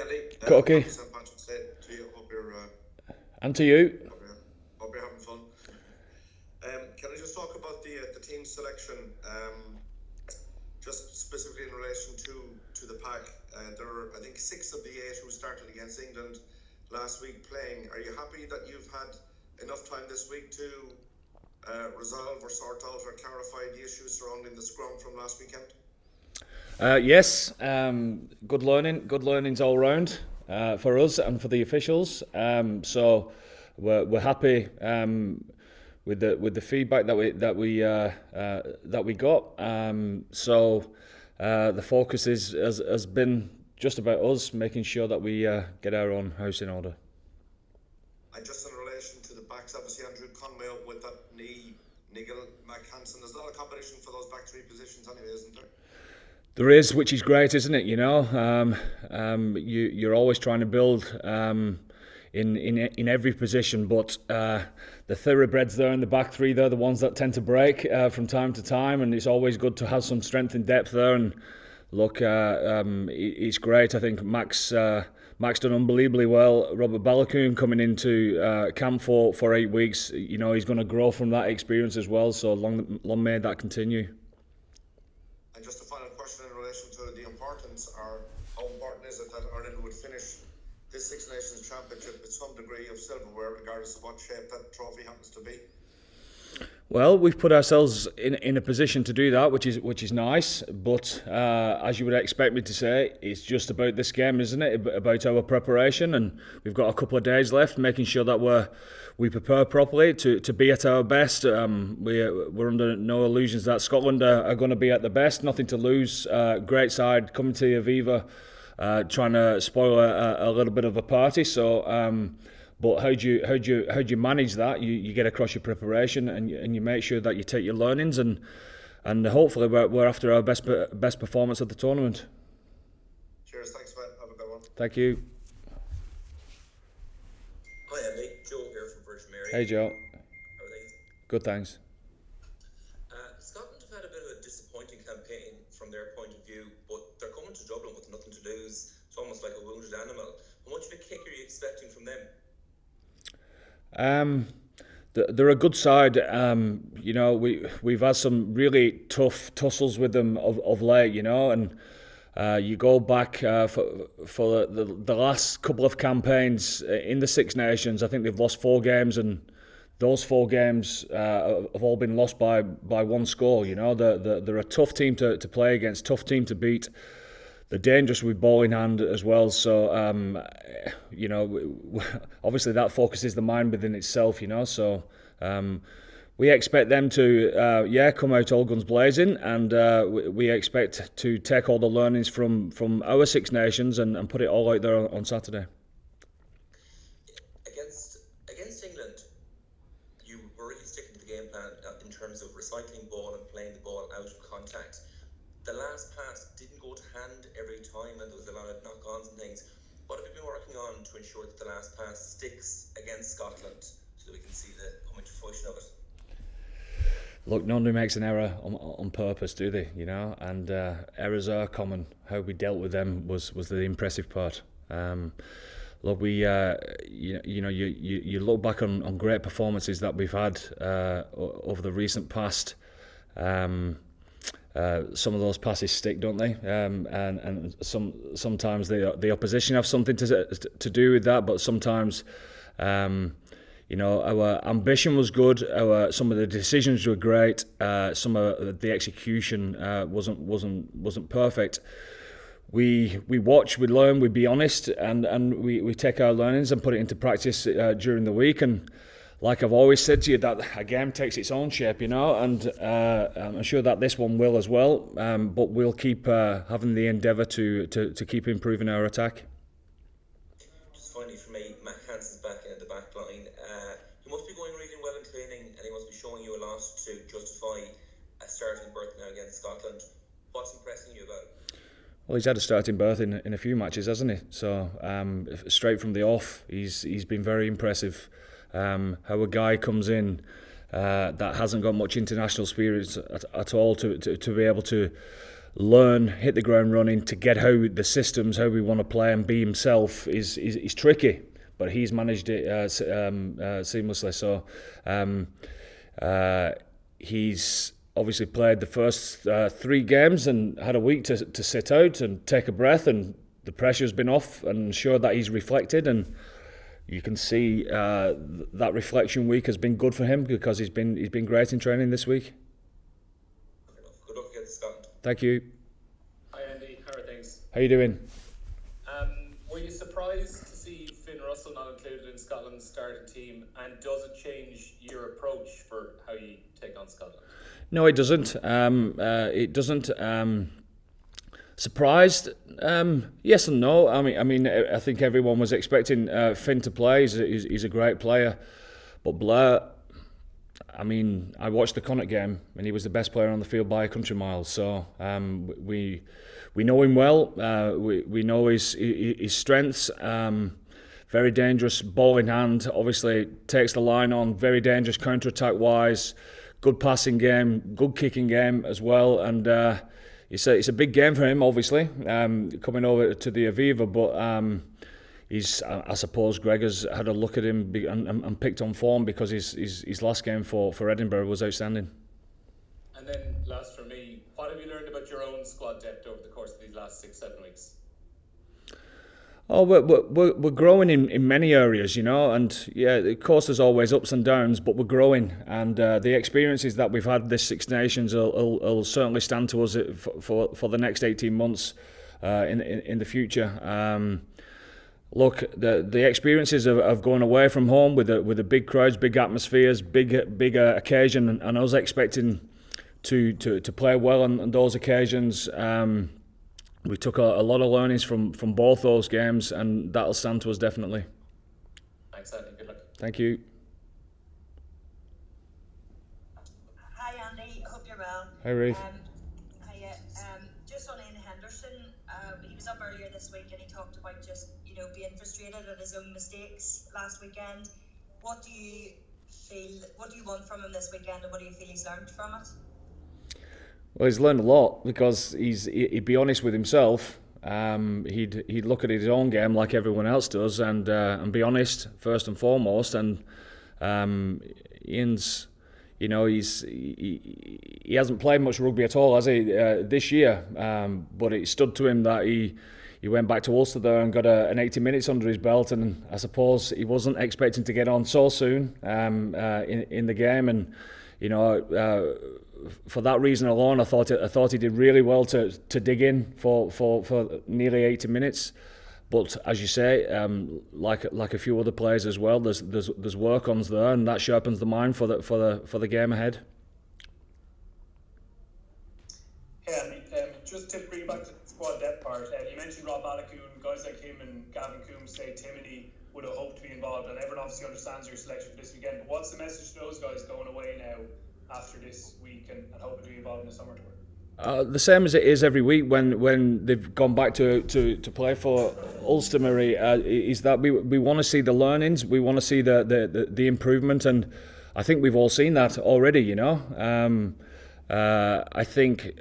Andy. Okay. Happy St. Patrick's Day to you. Hope you're, And to you. hope you're having fun. Can I just talk about the team selection? Just specifically in relation to the pack. There are, I think, 6 of the 8 who started against England last week playing. Are you happy that you've had enough time this week to resolve or sort out or clarify the issues surrounding the scrum from last weekend? Yes, good learnings all round for us and for the officials. So we're happy with the feedback that we got. So the focus has been just about us making sure that we get our own house in order. And just in relation to the backs, obviously Andrew Conway up with that knee, Nigel McHanson. There's not a competition for those back 3 positions anyway, isn't there? There is, which is great, isn't it? You know, you're always trying to build in every position, but the thoroughbreds there in the back 3, they're the ones that tend to break from time to time, and it's always good to have some strength and depth there. And look, it's great. I think Max done unbelievably well. Robert Balakoon coming into camp for 8 weeks. You know, he's going to grow from that experience as well. So long may that continue. And just a final question in relation to the importance, or how important is it that Ireland would finish this Six Nations Championship with some degree of silverware, regardless of what shape that trophy happens to be? Well, we've put ourselves in a position to do that, which is nice. But as you would expect me to say, it's just about this game, isn't it? About our preparation, and we've got a couple of days left, making sure that we prepare properly to be at our best. We're under no illusions that Scotland are going to be at the best. Nothing to lose. Great side coming to Aviva, trying to spoil a little bit of a party. So. But how do you manage that? You get across your preparation and you make sure that you take your learnings and hopefully we're after our best performance at the tournament. Cheers, thanks mate. Have a good one. Thank you. Hi Andy, Joe here from Virgin Mary. Hey Joe. How are things? Good, thanks. Scotland have had a bit of a disappointing campaign from their point of view, but they're coming to Dublin with nothing to lose. It's almost like a wounded animal. How much of a kick are you expecting from them? They're a good side. You know, we've had some really tough tussles with them of late. You know, and you go back for the last couple of campaigns in the Six Nations. I think they've lost 4 games, and those 4 games have all been lost by 1 score. You know, they're a tough team to play against, tough team to beat. They're dangerous with ball in hand as well. So, you know, obviously that focuses the mind within itself, you know. So we expect them to, come out all guns blazing, and we expect to take all the learnings from our Six Nations and put it all out there on Saturday. Against England, you were really sticking to the game plan in terms of recycling ball and playing the ball out of contact. The last pass didn't go to hand every time, and there was a lot of knock-ons and things. What have you been working on to ensure that the last pass sticks against Scotland so that we can see the coming to fruition of it? Look, nobody makes an error on purpose, do they? You know, and errors are common. How we dealt with them was the impressive part. Look, we you look back on great performances that we've had over the recent past. Some of those passes stick, don't they? And sometimes the opposition have something to do with that, but sometimes, you know, our ambition was good. Some of the decisions were great. Some of the execution wasn't perfect. We watch, we learn, we be honest, and we take our learnings and put it into practice during the week. And like I've always said to you, that a game takes its own shape, you know, and I'm sure that this one will as well. But we'll keep having the endeavour to keep improving our attack. Just finally for me, Matt Hansen's back in the back line. He must be going really well in training, and he must be showing you a lot to justify a starting berth now against Scotland. What's impressing you about it? Well, he's had a starting berth in a few matches, hasn't he? So straight from the off, he's been very impressive. How a guy comes in that hasn't got much international experience at all to be able to learn, hit the ground running, to get how the systems, how we want to play and be himself is tricky. But he's managed it seamlessly. So he's obviously played the first 3 games and had a week to sit out and take a breath, and the pressure's been off, and ensured that he's reflected, and you can see that reflection week has been good for him, because he's been great in training this week. Good luck against Scotland. Thank you. Hi Andy, how are things? How you doing? Were you surprised to see Finn Russell not included in Scotland's starting team, and does it change your approach for how you take on Scotland? No, it doesn't. It doesn't. Surprised? Yes and no. I mean, I think everyone was expecting Finn to play. He's a great player, but Blair. I mean, I watched the Connacht game, and he was the best player on the field by a country mile. So we know him well. We know his strengths. Very dangerous ball in hand. Obviously, takes the line on. Very dangerous counter-attack wise. Good passing game. Good kicking game as well. And it's a big game for him, obviously, coming over to the Aviva. But I suppose Greg has had a look at him and picked on form, because his last game for Edinburgh was outstanding. And then last for me, what have you learned about your own squad depth over the course of these last 6-7 weeks? Oh, we're growing in many areas, you know, and yeah, of course there's always ups and downs, but we're growing, and the experiences that we've had this Six Nations will certainly stand to us for the next 18 months in the future. Look, the experiences of going away from home with the big crowds, big atmospheres, big occasion, and I was expecting to play well on those occasions. We took a lot of learnings from both those games, and that'll stand to us definitely. Thanks, Andy. Good luck. Thank you. Hi Andy, hope you're well. Hi Ruth. Hiya. Just on Ian Henderson, he was up earlier this week and he talked about just being frustrated at his own mistakes last weekend. What do you want from him this weekend, and what do you feel he's learned from it? Well, he's learned a lot, because he'd be honest with himself. He'd look at his own game like everyone else does, and be honest first and foremost. And Ian's, he hasn't played much rugby at all, has he, this year? But it stood to him that he went back to Ulster there and got an 80 minutes under his belt, and I suppose he wasn't expecting to get on so soon in the game, and for that reason alone, I thought he did really well to dig in for nearly 80 minutes. But as you say, like a few other players as well, there's work-ons there, and that sharpens the mind for the game ahead. Yeah, just to bring you back to the squad depth part, you mentioned Rob Malacoon, guys like him and Gavin Coombs say Timony would have hoped to be involved, and everyone obviously understands your selection for this weekend. But what's the message to those guys going away now after this week and hoping to be involved in the summer tour? The same as it is every week when they've gone back to play for Ulster, Murray, is that we want to see the learnings, we want to see the improvement, and I think we've all seen that already, I think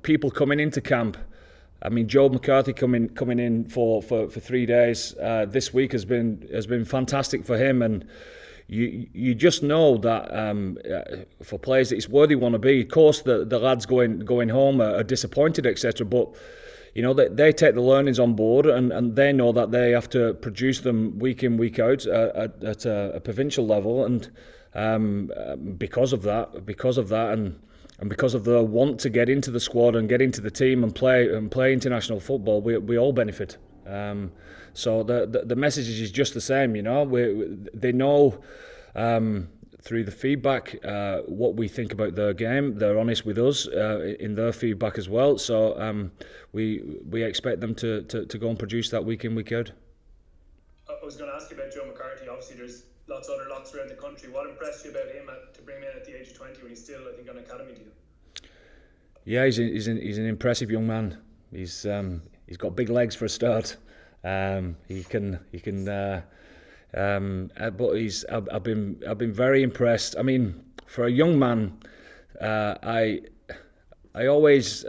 people coming into camp. I mean, Joe McCarthy coming in for 3 days this week has been fantastic for him, and you just know that for players that it's where they want to be. Of course, the lads going home are disappointed, etc. But they take the learnings on board, and they know that they have to produce them week in, week out at a provincial level, and because of that, and because of the want to get into the squad and get into the team and play international football, we all benefit. So the message is just the same, they know through the feedback what we think about their game. They're honest with us in their feedback as well. So we expect them to go and produce that week in, week out. I was going to ask you about Joe McCarthy. Obviously, there's lots of other locks around the country. What impressed you about him to bring him in at the age of 20 when he's still, I think, on academy deal? Yeah, he's an impressive young man. He's got big legs for a start. He can. But I've been very impressed. I mean, for a young man, I I always,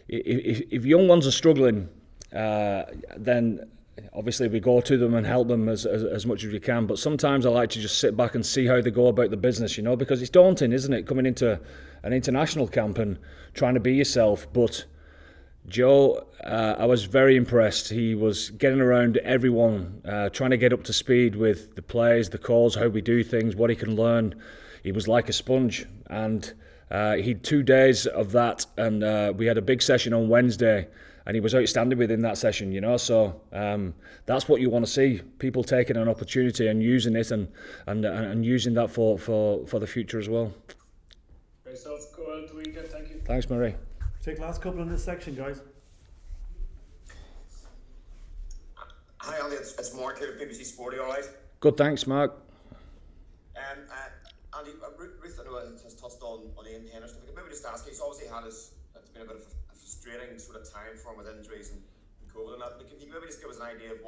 if young ones are struggling, then obviously we go to them and help them as much as we can. But sometimes I like to just sit back and see how they go about the business, because it's daunting, isn't it, coming into an international camp and trying to be yourself. But Joe, I was very impressed. He was getting around everyone, trying to get up to speed with the players, the calls, how we do things, what he can learn. He was like a sponge, and he had 2 days of that, and we had a big session on Wednesday, and he was outstanding within that session, So that's what you want to see, people taking an opportunity and using it, and using that for the future as well. Great stuff. Go out the weekend. Thank you. Thanks, Murray. Take last couple in this section, guys. Hi, Andy. It's Mark here, BBC Sport. Are you all right? Good, thanks, Mark. Andy, Ruth, I know has touched on Ian Henderson. I could maybe just ask you. He's obviously it's been a bit of a frustrating sort of time for him with injuries and COVID and that. But can you maybe just give us an idea of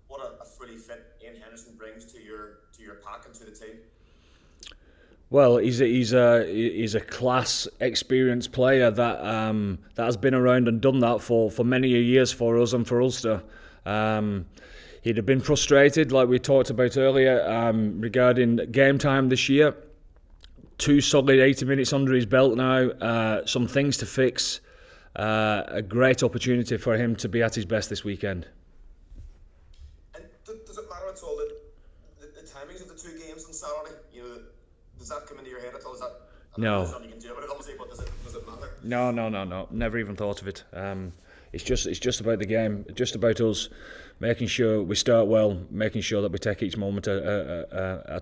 what a fully fit Ian Henderson brings to your pack and to the team? Well, he's a class, experienced player that has been around and done that for many years for us and for Ulster. He'd have been frustrated, like we talked about earlier, regarding game time this year. 2 solid 80 minutes under his belt now, some things to fix. A great opportunity for him to be at his best this weekend. And does it matter at all the timings of the 2 games on Saturday? Does that come into your head at all? No. There's nothing you can do about it, obviously, but does it matter? No. Never even thought of it. It's just about the game, just about us making sure we start well, making sure that we take each moment at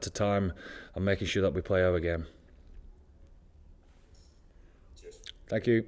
a time, and making sure that we play our game. Cheers. Thank you.